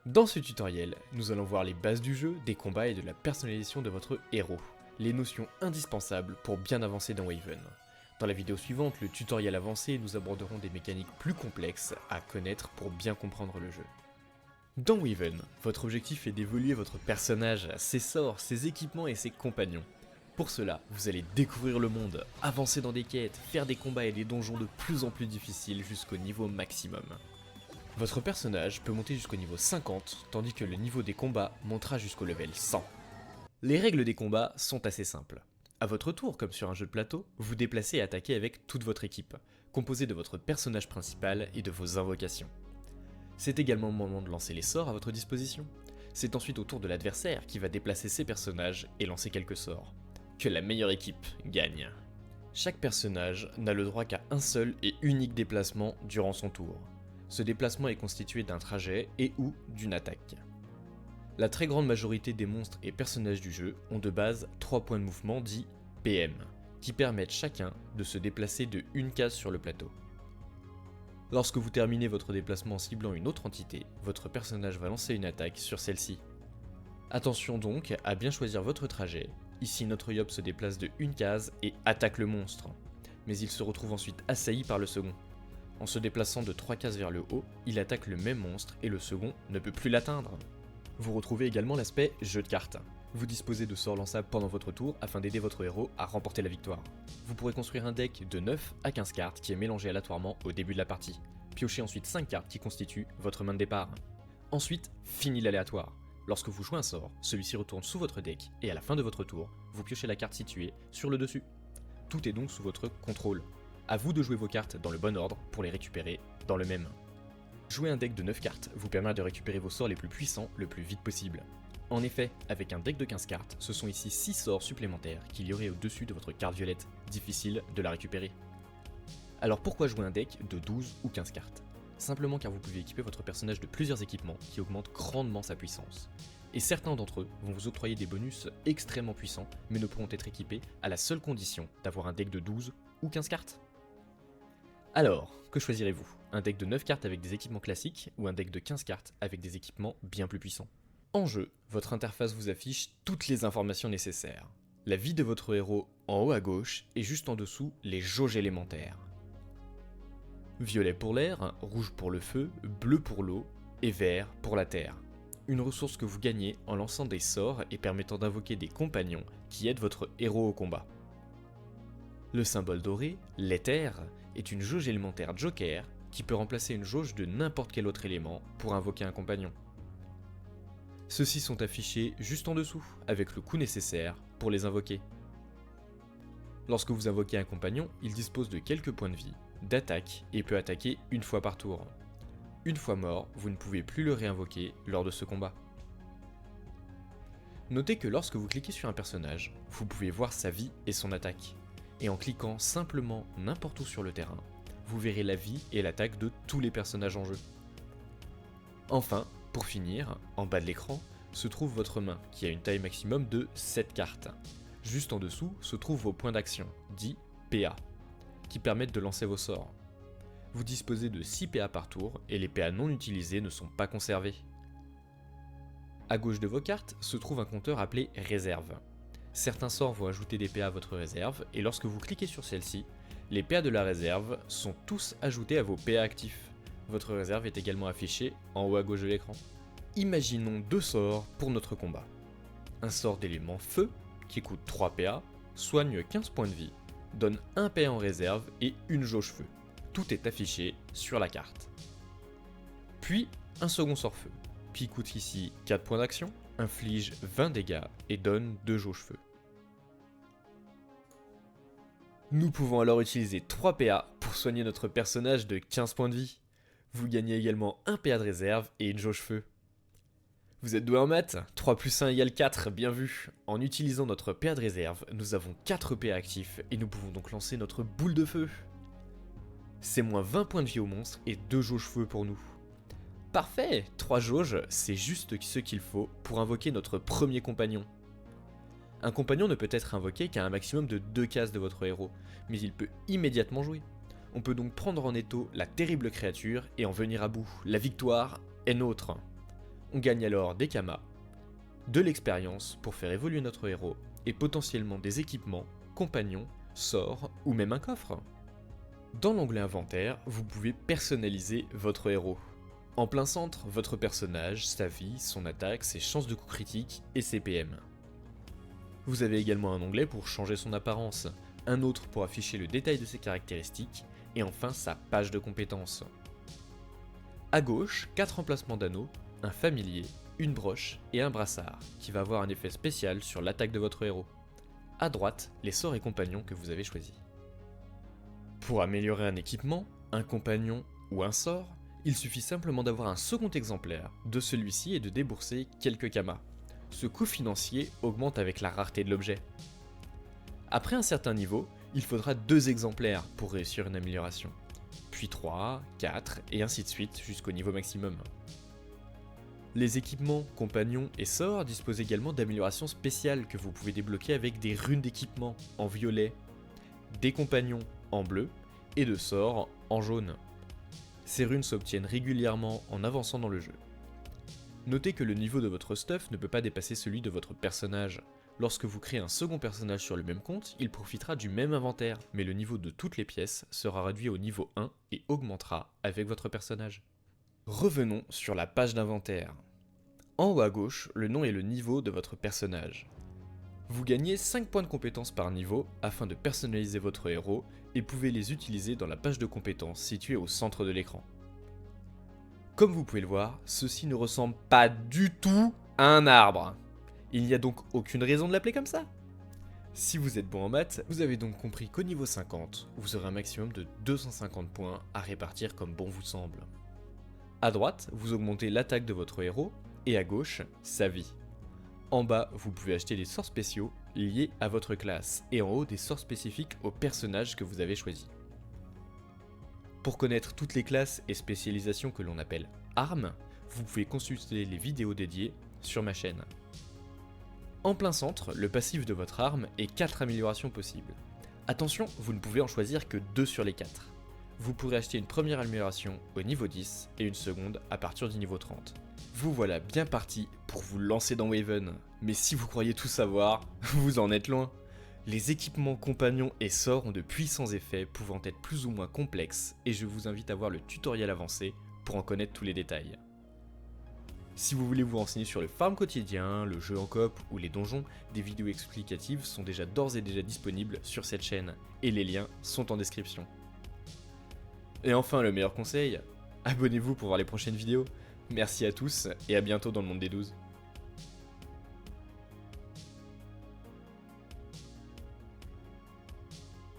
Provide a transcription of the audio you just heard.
Dans ce tutoriel, nous allons voir les bases du jeu, des combats et de la personnalisation de votre héros, les notions indispensables pour bien avancer dans Waven. Dans la vidéo suivante, le tutoriel avancé, nous aborderons des mécaniques plus complexes à connaître pour bien comprendre le jeu. Dans Waven, votre objectif est d'évoluer votre personnage, ses sorts, ses équipements et ses compagnons. Pour cela, vous allez découvrir le monde, avancer dans des quêtes, faire des combats et des donjons de plus en plus difficiles jusqu'au niveau maximum. Votre personnage peut monter jusqu'au niveau 50, tandis que le niveau des combats montera jusqu'au level 100. Les règles des combats sont assez simples. A votre tour, comme sur un jeu de plateau, vous déplacez et attaquez avec toute votre équipe, composée de votre personnage principal et de vos invocations. C'est également le moment de lancer les sorts à votre disposition. C'est ensuite au tour de l'adversaire qui va déplacer ses personnages et lancer quelques sorts. Que la meilleure équipe gagne. Chaque personnage n'a le droit qu'à un seul et unique déplacement durant son tour. Ce déplacement est constitué d'un trajet et ou d'une attaque. La très grande majorité des monstres et personnages du jeu ont de base 3 points de mouvement dits PM, qui permettent chacun de se déplacer de une case sur le plateau. Lorsque vous terminez votre déplacement en ciblant une autre entité, votre personnage va lancer une attaque sur celle-ci. Attention donc à bien choisir votre trajet. Ici notre Yop se déplace de une case et attaque le monstre, mais il se retrouve ensuite assailli par le second. En se déplaçant de 3 cases vers le haut, il attaque le même monstre et le second ne peut plus l'atteindre. Vous retrouvez également l'aspect jeu de cartes. Vous disposez de sorts lançables pendant votre tour afin d'aider votre héros à remporter la victoire. Vous pourrez construire un deck de 9 à 15 cartes qui est mélangé aléatoirement au début de la partie. Piochez ensuite 5 cartes qui constituent votre main de départ. Ensuite, fini l'aléatoire. Lorsque vous jouez un sort, celui-ci retourne sous votre deck et à la fin de votre tour, vous piochez la carte située sur le dessus. Tout est donc sous votre contrôle. A vous de jouer vos cartes dans le bon ordre pour les récupérer dans le même. Jouer un deck de 9 cartes vous permet de récupérer vos sorts les plus puissants le plus vite possible. En effet, avec un deck de 15 cartes, ce sont ici 6 sorts supplémentaires qu'il y aurait au-dessus de votre carte violette, difficile de la récupérer. Alors pourquoi jouer un deck de 12 ou 15 cartes ? Simplement car vous pouvez équiper votre personnage de plusieurs équipements qui augmentent grandement sa puissance. Et certains d'entre eux vont vous octroyer des bonus extrêmement puissants, mais ne pourront être équipés à la seule condition d'avoir un deck de 12 ou 15 cartes. Alors, que choisirez-vous ? Un deck de 9 cartes avec des équipements classiques ou un deck de 15 cartes avec des équipements bien plus puissants ? En jeu, votre interface vous affiche toutes les informations nécessaires. La vie de votre héros en haut à gauche et juste en dessous les jauges élémentaires. Violet pour l'air, rouge pour le feu, bleu pour l'eau et vert pour la terre. Une ressource que vous gagnez en lançant des sorts et permettant d'invoquer des compagnons qui aident votre héros au combat. Le symbole doré, l'éther, est une jauge élémentaire joker qui peut remplacer une jauge de n'importe quel autre élément pour invoquer un compagnon. Ceux-ci sont affichés juste en dessous, avec le coût nécessaire pour les invoquer. Lorsque vous invoquez un compagnon, il dispose de quelques points de vie, d'attaque et peut attaquer une fois par tour. Une fois mort, vous ne pouvez plus le réinvoquer lors de ce combat. Notez que lorsque vous cliquez sur un personnage, vous pouvez voir sa vie et son attaque. Et en cliquant simplement n'importe où sur le terrain, vous verrez la vie et l'attaque de tous les personnages en jeu. Enfin, pour finir, en bas de l'écran, se trouve votre main qui a une taille maximum de 7 cartes. Juste en dessous se trouvent vos points d'action, dits PA, qui permettent de lancer vos sorts. Vous disposez de 6 PA par tour et les PA non utilisés ne sont pas conservés. À gauche de vos cartes se trouve un compteur appelé réserve. Certains sorts vont ajouter des PA à votre réserve et lorsque vous cliquez sur celle-ci, les PA de la réserve sont tous ajoutés à vos PA actifs. Votre réserve est également affichée en haut à gauche de l'écran. Imaginons 2 sorts pour notre combat. Un sort d'élément feu qui coûte 3 PA, soigne 15 points de vie, donne 1 PA en réserve et une jauge feu. Tout est affiché sur la carte. Puis un second sort feu, qui coûte ici 4 points d'action, inflige 20 dégâts et donne 2 jauges feu. Nous pouvons alors utiliser 3 PA pour soigner notre personnage de 15 points de vie. Vous gagnez également 1 PA de réserve et une jauge feu. Vous êtes doué en maths ? 3 plus 1 égale 4, bien vu. En utilisant notre PA de réserve, nous avons 4 PA actifs et nous pouvons donc lancer notre boule de feu. C'est moins 20 points de vie au monstre et 2 jauges feu pour nous. Parfait, 3 jauges, c'est juste ce qu'il faut pour invoquer notre premier compagnon. Un compagnon ne peut être invoqué qu'à un maximum de 2 cases de votre héros, mais il peut immédiatement jouer. On peut donc prendre en étau la terrible créature et en venir à bout. La victoire est nôtre. On gagne alors des kamas, de l'expérience pour faire évoluer notre héros, et potentiellement des équipements, compagnons, sorts ou même un coffre. Dans l'onglet inventaire, vous pouvez personnaliser votre héros. En plein centre, votre personnage, sa vie, son attaque, ses chances de coup critique et ses PM. Vous avez également un onglet pour changer son apparence, un autre pour afficher le détail de ses caractéristiques, et enfin sa page de compétences. A gauche, 4 emplacements d'anneaux, un familier, une broche et un brassard, qui va avoir un effet spécial sur l'attaque de votre héros. A droite, les sorts et compagnons que vous avez choisis. Pour améliorer un équipement, un compagnon ou un sort, il suffit simplement d'avoir un second exemplaire de celui-ci et de débourser quelques kamas. Ce coût financier augmente avec la rareté de l'objet. Après un certain niveau, il faudra 2 exemplaires pour réussir une amélioration, puis 3, 4 et ainsi de suite jusqu'au niveau maximum. Les équipements, compagnons et sorts disposent également d'améliorations spéciales que vous pouvez débloquer avec des runes d'équipement en violet, des compagnons en bleu et de sorts en jaune. Ces runes s'obtiennent régulièrement en avançant dans le jeu. Notez que le niveau de votre stuff ne peut pas dépasser celui de votre personnage. Lorsque vous créez un second personnage sur le même compte, il profitera du même inventaire, mais le niveau de toutes les pièces sera réduit au niveau 1 et augmentera avec votre personnage. Revenons sur la page d'inventaire. En haut à gauche, le nom et le niveau de votre personnage. Vous gagnez 5 points de compétences par niveau afin de personnaliser votre héros et pouvez les utiliser dans la page de compétences située au centre de l'écran. Comme vous pouvez le voir, ceci ne ressemble pas du tout à un arbre. Il n'y a donc aucune raison de l'appeler comme ça. Si vous êtes bon en maths, vous avez donc compris qu'au niveau 50, vous aurez un maximum de 250 points à répartir comme bon vous semble. À droite, vous augmentez l'attaque de votre héros, et à gauche, sa vie. En bas, vous pouvez acheter des sorts spéciaux liés à votre classe, et en haut des sorts spécifiques au personnage que vous avez choisi. Pour connaître toutes les classes et spécialisations que l'on appelle armes, vous pouvez consulter les vidéos dédiées sur ma chaîne. En plein centre, le passif de votre arme et 4 améliorations possibles. Attention, vous ne pouvez en choisir que 2 sur les 4. Vous pourrez acheter une première amélioration au niveau 10 et une seconde à partir du niveau 30. Vous voilà bien parti pour vous lancer dans Waven. Mais si vous croyez tout savoir, vous en êtes loin. Les équipements compagnons et sorts ont de puissants effets pouvant être plus ou moins complexes et je vous invite à voir le tutoriel avancé pour en connaître tous les détails. Si vous voulez vous renseigner sur le farm quotidien, le jeu en coop ou les donjons, des vidéos explicatives sont d'ores et déjà disponibles sur cette chaîne et les liens sont en description. Et enfin le meilleur conseil, abonnez-vous pour voir les prochaines vidéos. Merci à tous et à bientôt dans le monde des 12.